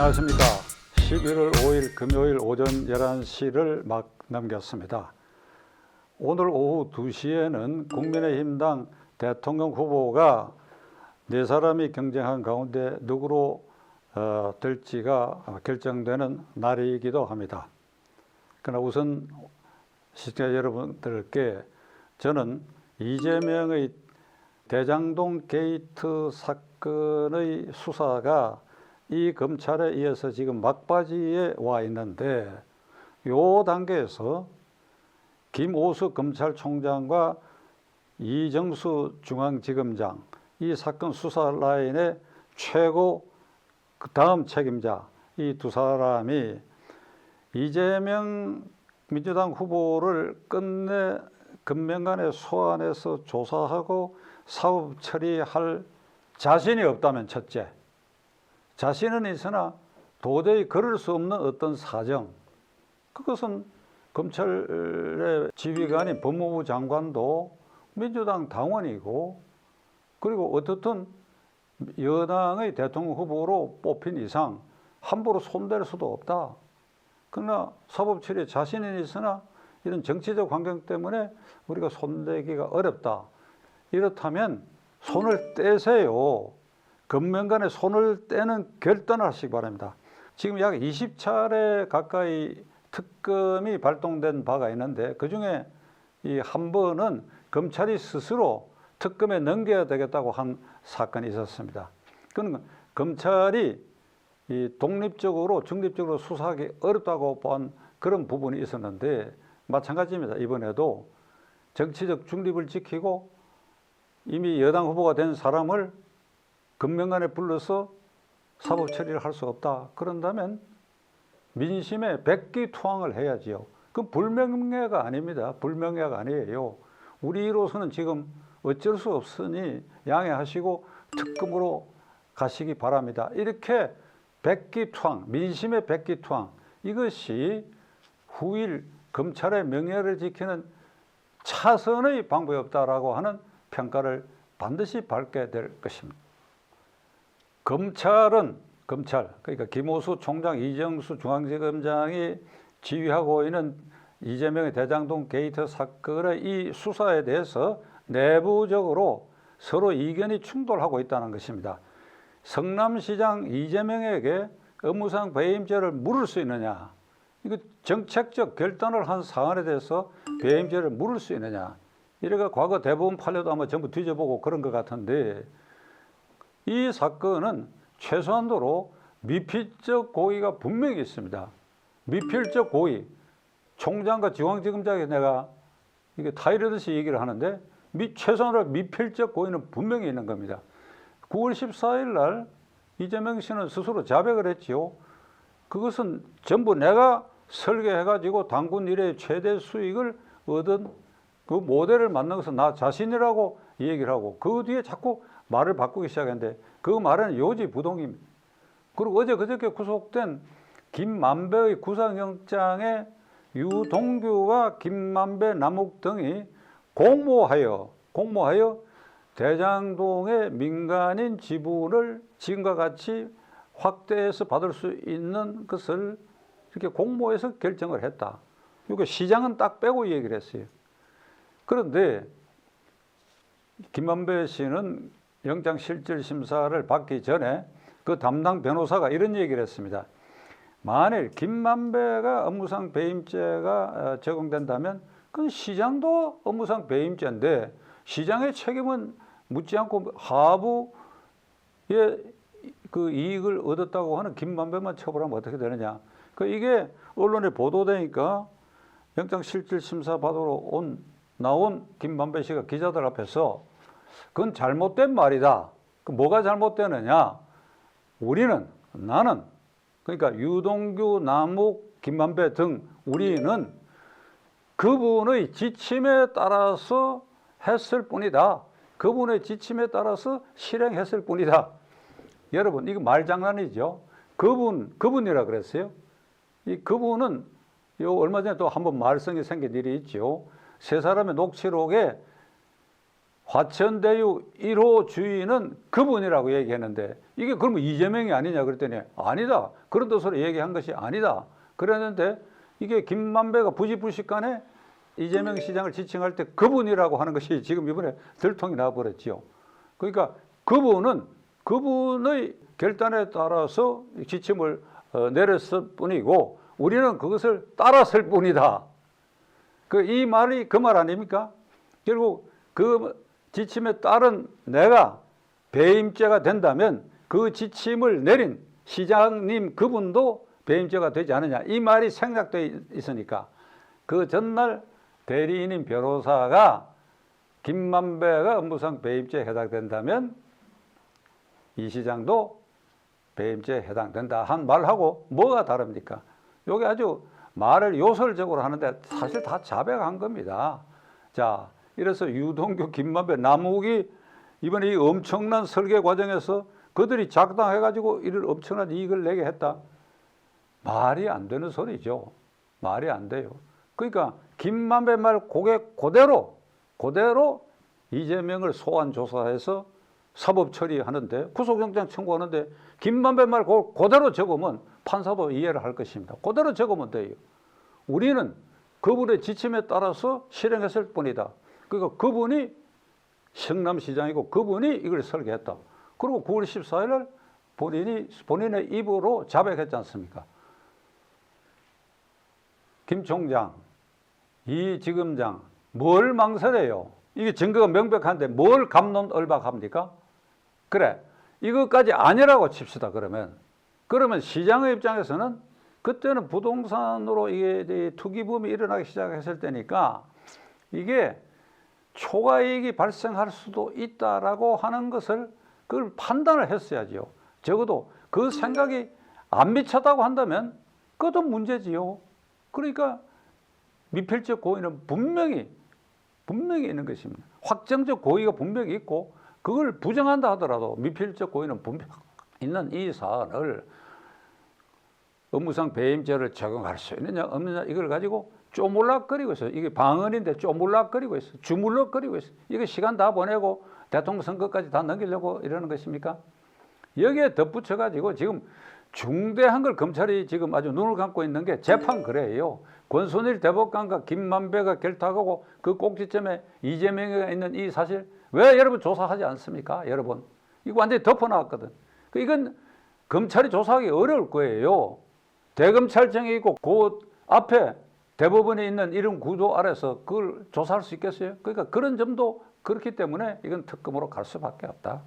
안녕하십니까. 11월 5일 금요일 오전 11시를 막 넘겼습니다. 오늘 오후 2시에는 국민의힘당 대통령 후보가 4사람이 경쟁한 가운데 누구로 될지가 결정되는 날이기도 합니다. 그러나 우선 시청자 여러분들께 저는 이재명의 대장동 게이트 사건의 수사가 이 검찰에 의해서 지금 막바지에 와 있는데 이 단계에서 김오수 검찰총장과 이정수 중앙지검장 이 사건 수사 라인의 최고 그 다음 책임자 이 두 사람이 이재명 민주당 후보를 끝내 금명간에 소환해서 조사하고 사법 처리할 자신이 없다면 첫째, 자신은 있으나 도저히 그럴 수 없는 어떤 사정, 그것은 검찰의 지휘관인 법무부 장관도 민주당 당원이고 그리고 어떻든 여당의 대통령 후보로 뽑힌 이상 함부로 손댈 수도 없다. 그러나 사법 처리에 자신은 있으나 이런 정치적 환경 때문에 우리가 손대기가 어렵다. 이렇다면 손을 떼세요. 금명간에 손을 떼는 결단을 하시기 바랍니다. 지금 약 20차례 가까이 특검이 발동된 바가 있는데 그중에 이 한 번은 검찰이 스스로 특검에 넘겨야 되겠다고 한 사건이 있었습니다. 그건 검찰이 이 독립적으로 중립적으로 수사하기 어렵다고 본 그런 부분이 있었는데 마찬가지입니다. 이번에도 정치적 중립을 지키고 이미 여당 후보가 된 사람을 금명간에 불러서 사법 처리를 할 수 없다. 그런다면 민심에 백기투항을 해야지요. 그건 불명예가 아닙니다. 불명예가 아니에요. 우리로서는 지금 어쩔 수 없으니 양해하시고 특검으로 가시기 바랍니다. 이렇게 백기투항, 민심의 백기투항, 이것이 후일 검찰의 명예를 지키는 차선의 방법이 없다라고 하는 평가를 반드시 받게 될 것입니다. 검찰, 그러니까 김오수 총장, 이정수 중앙지검장이 지휘하고 있는 이재명의 대장동 게이트 사건의 이 수사에 대해서 내부적으로 서로 이견이 충돌하고 있다는 것입니다. 성남시장 이재명에게 업무상 배임죄를 물을 수 있느냐? 이거 정책적 결단을 한 사안에 대해서 배임죄를 물을 수 있느냐? 이래가 과거 대법원 판례도 아마 전부 뒤져보고 그런 것 같은데 이 사건은 최소한도로 미필적 고의가 분명히 있습니다. 미필적 고의. 총장과 중앙지검장에 내가 이게 타이르듯이 얘기를 하는데 최소한으로 미필적 고의는 분명히 있는 겁니다. 9월 14일 날 이재명 씨는 스스로 자백을 했지요. 그것은 전부 내가 설계해가지고 당군 이래 최대 수익을 얻은 그 모델을 만든 것은 나 자신이라고 얘기를 하고 그 뒤에 자꾸 말을 바꾸기 시작했는데 그 말은 요지부동입니다. 그리고 어제 그저께 구속된 김만배의 구속영장에 유동규와 김만배, 남욱 등이 공모하여 대장동의 민간인 지분을 지금과 같이 확대해서 받을 수 있는 것을 이렇게 공모해서 결정을 했다. 이거 시장은 딱 빼고 얘기를 했어요. 그런데 김만배 씨는 영장 실질 심사를 받기 전에 그 담당 변호사가 이런 얘기를 했습니다. 만일 김만배가 업무상 배임죄가 적용된다면 그건 시장도 업무상 배임죄인데 시장의 책임은 묻지 않고 하부의 그 이익을 얻었다고 하는 김만배만 처벌하면 어떻게 되느냐. 이게 언론에 보도되니까 영장 실질 심사 받으러 나온 김만배 씨가 기자들 앞에서 그건 잘못된 말이다. 뭐가 잘못되느냐? 나는 그러니까 유동규, 남욱, 김만배 등 우리는 그분의 지침에 따라서 했을 뿐이다. 그분의 지침에 따라서 실행했을 뿐이다. 여러분 이거 말장난이죠. 그분이라 그랬어요. 이 그분은 얼마 전에 또 한번 말썽이 생긴 일이 있죠. 세 사람의 녹취록에 화천대유 1호 주인은 그분이라고 얘기했는데 이게 그러면 이재명이 아니냐 그랬더니 아니다. 그런 뜻으로 얘기한 것이 아니다. 그랬는데 이게 김만배가 부지불식간에 이재명 시장을 지칭할 때 그분이라고 하는 것이 지금 이번에 들통이 나버렸지요. 그러니까 그분의 결단에 따라서 지침을 내렸을 뿐이고 우리는 그것을 따랐을 뿐이다. 이 말이 그 말 아닙니까? 결국 그 지침에 따른 내가 배임죄가 된다면 그 지침을 내린 시장님 그분도 배임죄가 되지 않느냐. 이 말이 생략되어 있으니까 그 전날 대리인인 변호사가 김만배가 업무상 배임죄에 해당된다면 이 시장도 배임죄에 해당된다 한 말하고 뭐가 다릅니까? 여기 아주 말을 요설적으로 하는데 사실 다 자백한 겁니다. 자, 이래서 유동규, 김만배, 남욱이 이번에 이 엄청난 설계 과정에서 그들이 작당해가지고 이를 엄청난 이익을 내게 했다. 말이 안 되는 소리죠. 말이 안 돼요. 그러니까 김만배 말 그대로 이재명을 소환 조사해서 사법 처리하는데 구속영장 청구하는데 김만배 말 그대로 적으면 판사도 이해를 할 것입니다. 그대로 적으면 돼요. 우리는 그분의 지침에 따라서 실행했을 뿐이다. 그러니까 그분이 성남시장이고 그분이 이걸 설계했다. 그리고 9월 14일 날 본인의 입으로 자백했지 않습니까? 김 총장, 이 지검장 뭘 망설여요? 이게 증거가 명백한데 뭘 갑론을박합니까? 그래, 이것까지 아니라고 칩시다. 그러면 시장의 입장에서는 그때는 부동산으로 이게 투기붐이 일어나기 시작했을 때니까 이게 초과이익이 발생할 수도 있다라고 하는 것을 그걸 판단을 했어야지요. 적어도 그 생각이 안 미쳤다고 한다면 그것도 문제지요. 그러니까 미필적 고의는 분명히 있는 것입니다. 확정적 고의가 분명히 있고 그걸 부정한다 하더라도 미필적 고의는 분명히 있는 이 사안을 업무상 배임죄를 적용할 수 있느냐 없느냐 이걸 가지고 쪼물락거리고 있어요. 이게 방언인데 쪼물락거리고 있어요. 주물럭거리고 있어요. 이거 시간 다 보내고 대통령 선거까지 다 넘기려고 이러는 것입니까? 여기에 덧붙여가지고 지금 중대한 걸 검찰이 지금 아주 눈을 감고 있는 게 재판 거래예요. 권순일 대법관과 김만배가 결탁하고 그 꼭지점에 이재명이 있는 이 사실 왜 여러분 조사하지 않습니까? 여러분 이거 완전히 덮어놨거든. 이건 검찰이 조사하기 어려울 거예요. 대검찰청이 있고 그 앞에 대법원에 있는 이런 구조 아래서 그걸 조사할 수 있겠어요? 그러니까 그런 점도 그렇기 때문에 이건 특검으로 갈 수밖에 없다.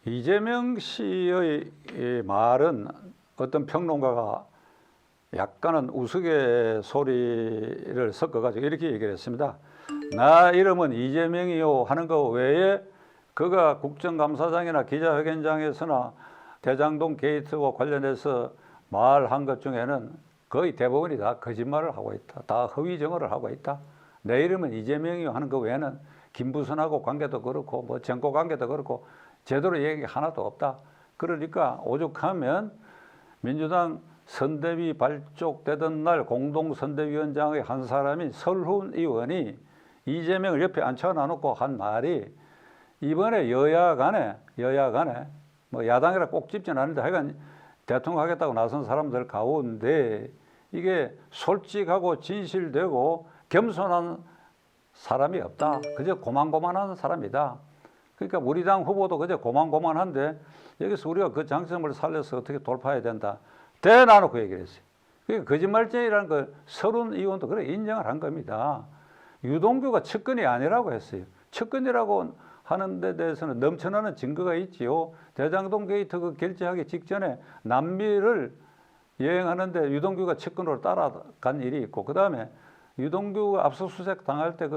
이재명 씨의 말은 어떤 평론가가 약간은 우스갯소리를 섞어가지고 이렇게 얘기를 했습니다. 나 이름은 이재명이요 하는 거 외에 그가 국정감사장이나 기자회견장에서나 대장동 게이트와 관련해서 말한 것 중에는 거의 대부분이 다 거짓말을 하고 있다. 다 허위 증언을 하고 있다. 내 이름은 이재명이요 하는 거 외에는 김부선하고 관계도 그렇고 뭐 정고 관계도 그렇고 제대로 얘기가 하나도 없다. 그러니까 오죽하면 민주당 선대위 발족되던 날 공동선대위원장의 한 사람인 설훈 의원이 이재명을 옆에 앉혀놔놓고 한 말이 이번에 여야 간에 뭐 야당이라 꼭 짚진 않는데 하여간 대통령 하겠다고 나선 사람들 가운데 이게 솔직하고 진실되고 겸손한 사람이 없다. 그저 고만고만한 사람이다. 그러니까 우리 당 후보도 그저 고만고만한데 여기서 우리가 그 장점을 살려서 어떻게 돌파해야 된다. 대놔놓고 얘기를 했어요. 그러니까 거짓말쟁이라는 걸 설훈 의원도 그래 인정을 한 겁니다. 유동규가 측근이 아니라고 했어요. 측근이라고 하는 데 대해서는 넘쳐나는 증거가 있지요. 대장동 게이트 그 결제하기 직전에 남미를 여행하는데 유동규가 측근으로 따라간 일이 있고, 그 다음에 유동규가 압수수색 당할 때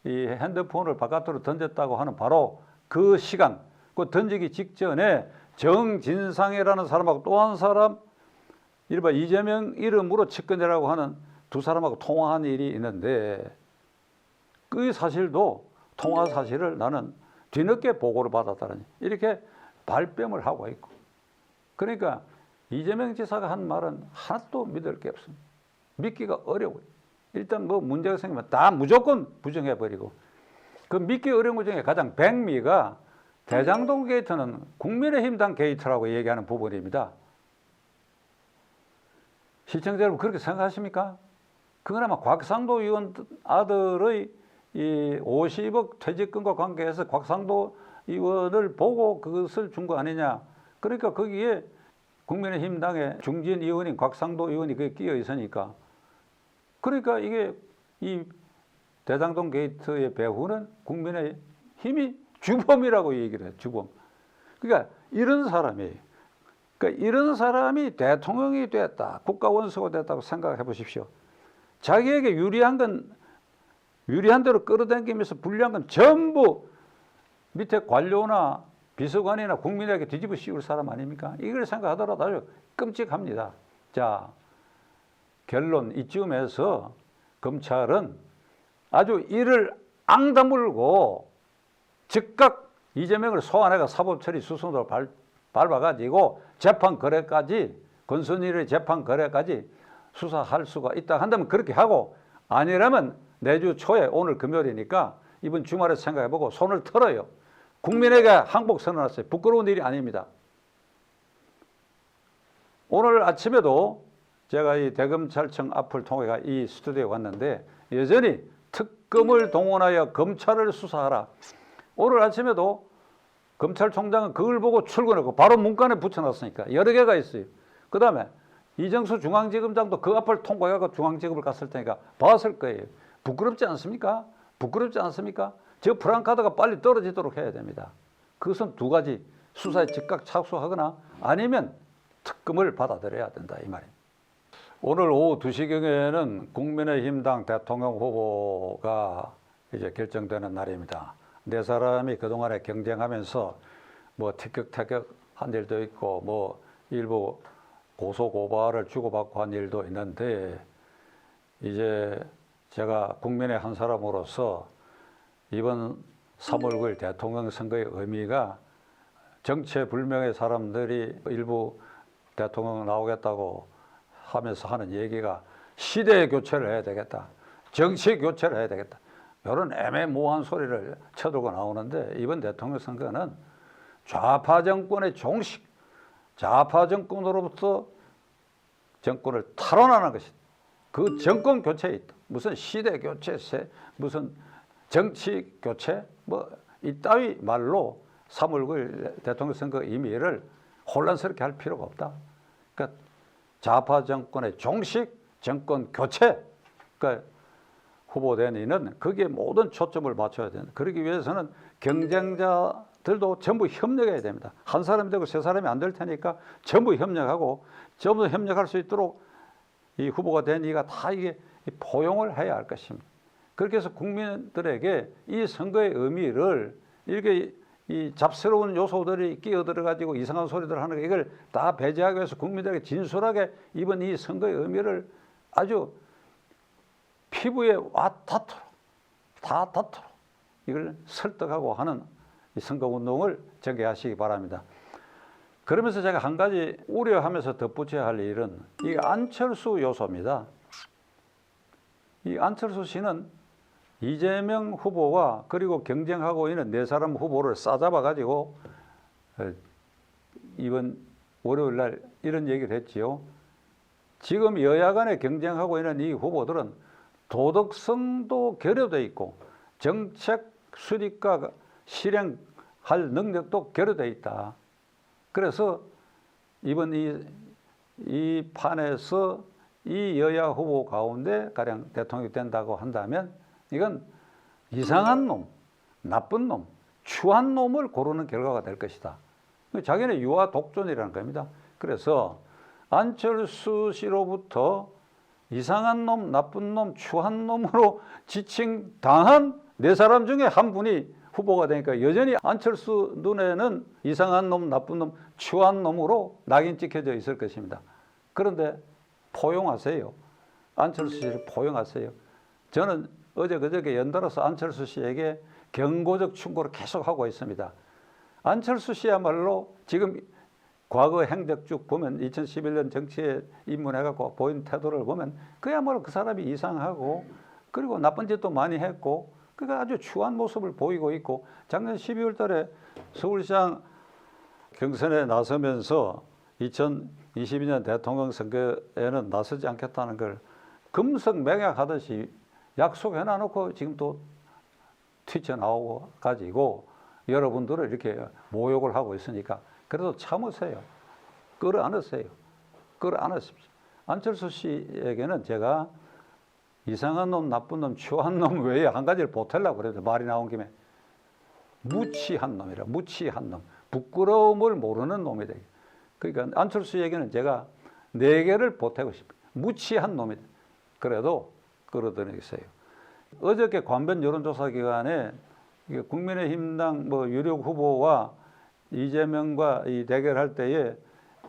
이 핸드폰을 바깥으로 던졌다고 하는 바로 그 시간, 그 던지기 직전에 정진상이라는 사람하고 또 한 사람, 이른바 이재명 이름으로 측근이라고 하는 두 사람하고 통화한 일이 있는데 그 사실도 통화 사실을 나는 뒤늦게 보고를 받았다는 이렇게 발뺌을 하고 있고, 그러니까 이재명 지사가 한 말은 하나도 믿을 게 없습니다. 믿기가 어려워요. 일단 뭐 문제가 생기면 다 무조건 부정해버리고, 그 믿기 어려운 것 중에 가장 백미가 대장동 게이트는 국민의힘당 게이트라고 얘기하는 부분입니다. 시청자 여러분 그렇게 생각하십니까? 그건 아마 곽상도 의원 아들의 이 50억 퇴직금과 관계해서 곽상도 의원을 보고 그것을 준 거 아니냐. 그러니까 거기에 국민의힘당의 중진 의원인 곽상도 의원이 그게 끼어 있으니까. 그러니까 이게 이 대장동 게이트의 배후는 국민의힘이 주범이라고 얘기를 해요. 주범. 그러니까 이런 사람이 대통령이 됐다. 국가원수가 됐다고 생각해 보십시오. 자기에게 유리한 대로 끌어당기면서 불리한 건 전부 밑에 관료나 비서관이나 국민에게 뒤집어 씌울 사람 아닙니까? 이걸 생각하더라도 아주 끔찍합니다. 자, 결론 이쯤에서 검찰은 아주 이를 앙다물고 즉각 이재명을 소환해가 사법처리 수순으로 밟아가지고 재판 거래까지 권순일의 재판 거래까지 수사할 수가 있다 한다면 그렇게 하고 아니라면 내주 초에 오늘 금요일이니까 이번 주말에 생각해보고 손을 털어요. 국민에게 항복 선언했어요. 부끄러운 일이 아닙니다. 오늘 아침에도 제가 이 대검찰청 앞을 통해 이 스튜디오에 왔는데 여전히 특검을 동원하여 검찰을 수사하라. 오늘 아침에도 검찰총장은 그걸 보고 출근하고 바로 문간에 붙여놨으니까 여러 개가 있어요. 그 다음에 이정수 중앙지검장도 그 앞을 통과해서 중앙지검을 갔을 테니까 봤을 거예요. 부끄럽지 않습니까? 부끄럽지 않습니까? 저 프랑카드가 빨리 떨어지도록 해야 됩니다. 그것은 두 가지, 수사에 즉각 착수하거나 아니면 특검을 받아들여야 된다 이 말이에요. 오늘 오후 2시경에는 국민의힘당 대통령 후보가 이제 결정되는 날입니다. 네 사람이 그동안에 경쟁하면서 뭐 티격태격한 일도 있고 뭐 일부 고소고발을 주고받고 한 일도 있는데 이제 제가 국민의 한 사람으로서 이번 3월 9일 대통령 선거의 의미가 정체불명의 사람들이 일부 대통령 나오겠다고 하면서 하는 얘기가 시대 교체를 해야 되겠다. 정치 교체를 해야 되겠다. 이런 애매모호한 소리를 쳐들고 나오는데 이번 대통령 선거는 좌파 정권의 종식, 좌파 정권으로부터 정권을 탈환하는 것이다. 그 정권 교체에 있다. 무슨 시대 교체, 무슨 정치 교체, 뭐 이따위 말로 3월 9일 대통령 선거 의미를 혼란스럽게 할 필요가 없다. 그러니까 좌파 정권의 종식, 정권 교체, 그러니까 후보된 이는 거기에 모든 초점을 맞춰야 된다. 그러기 위해서는 경쟁자들도 전부 협력해야 됩니다. 한 사람이 되고 세 사람이 안 될 테니까 전부 협력하고 전부 협력할 수 있도록 이 후보가 된 이가 다 이게 포용을 해야 할 것입니다. 그렇게 해서 국민들에게 이 선거의 의미를 이렇게 이 잡스러운 요소들이 끼어들어 가지고 이상한 소리들 하는 거 이걸 다 배제하기 위해서 국민들에게 진솔하게 이번 이 선거의 의미를 아주 피부에 와 닿도록 이걸 설득하고 하는 이 선거운동을 전개하시기 바랍니다. 그러면서 제가 한 가지 우려하면서 덧붙여야 할 일은 이 안철수 요소입니다. 이 안철수 씨는 이재명 후보와 그리고 경쟁하고 있는 네 사람 후보를 싸잡아 가지고 이번 월요일 날 이런 얘기를 했지요. 지금 여야 간에 경쟁하고 있는 이 후보들은 도덕성도 결여되어 있고 정책 수립과 실행할 능력도 결여되어 있다. 그래서 이번 이 판에서 이 여야 후보 가운데 가령 대통령이 된다고 한다면 이건 이상한 놈, 나쁜 놈, 추한 놈을 고르는 결과가 될 것이다. 자기는 유아 독존이라는 겁니다. 그래서 안철수 씨로부터 이상한 놈, 나쁜 놈, 추한 놈으로 지칭당한 네 사람 중에 한 분이 후보가 되니까 여전히 안철수 눈에는 이상한 놈, 나쁜 놈, 추한 놈으로 낙인 찍혀져 있을 것입니다. 그런데 포용하세요. 안철수 씨를 포용하세요. 저는 어제 그저께 연달아서 안철수 씨에게 경고적 충고를 계속하고 있습니다. 안철수 씨야말로 지금 과거 행적 쭉 보면 2011년 정치에 입문해갖고 보인 태도를 보면 그야말로 그 사람이 이상하고 그리고 나쁜 짓도 많이 했고 그가 아주 추한 모습을 보이고 있고 작년 12월 달에 서울시장 경선에 나서면서 2022년 대통령 선거에는 나서지 않겠다는 걸 금성맹약하듯이 약속해 놔놓고 지금 또 튀쳐나오고 가지고 여러분들을 이렇게 모욕을 하고 있으니까 그래도 참으세요. 끌어안으세요. 끌어안으십시오. 안철수 씨에게는 제가 이상한 놈, 나쁜 놈, 추한 놈 외에 한 가지를 보태려고 그래도 말이 나온 김에 무치한 놈이라, 무치한 놈. 부끄러움을 모르는 놈이다. 그러니까 안철수에게는 제가 4개를 보태고 싶어요. 무치한 놈이다. 그래도 끌어들이겠어요. 어저께 관변 여론조사 기간에 국민의힘당 유력 후보와 이재명과 이 대결할 때에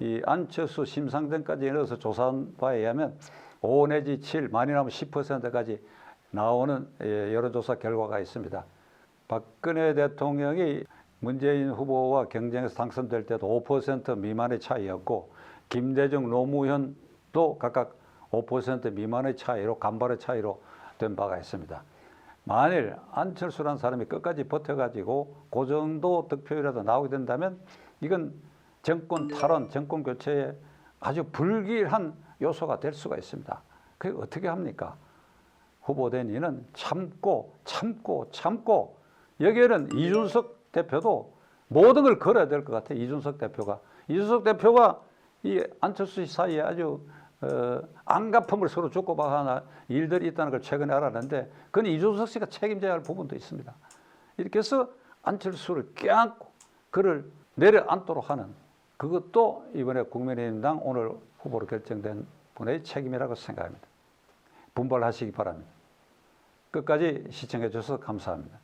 이 안철수 심상정까지 넣어서 조사한 바에 의하면 5 내지 7, 많이 나오면 10%까지 나오는 여론조사 결과가 있습니다. 박근혜 대통령이 문재인 후보와 경쟁에서 당선될 때도 5% 미만의 차이였고 김대중, 노무현도 각각 5% 미만의 차이로 간발의 차이로 된 바가 있습니다. 만일 안철수라는 사람이 끝까지 버텨가지고 그 정도 득표율이라도 나오게 된다면 이건 정권 탈원, 정권 교체에 아주 불길한 요소가 될 수가 있습니다. 그게 어떻게 합니까? 후보된 이는 참고 여기에는 이준석 대표도 모든 걸 걸어야 될 것 같아요. 이준석 대표가 이 안철수 씨 사이에 아주 안갚음을 서로 주고받는 일들이 있다는 걸 최근에 알았는데 그건 이준석 씨가 책임져야 할 부분도 있습니다. 이렇게 해서 안철수를 껴안고 그를 내려앉도록 하는 그것도 이번에 국민의힘당 오늘 후보로 결정된 분의 책임이라고 생각합니다. 분발하시기 바랍니다. 끝까지 시청해 주셔서 감사합니다.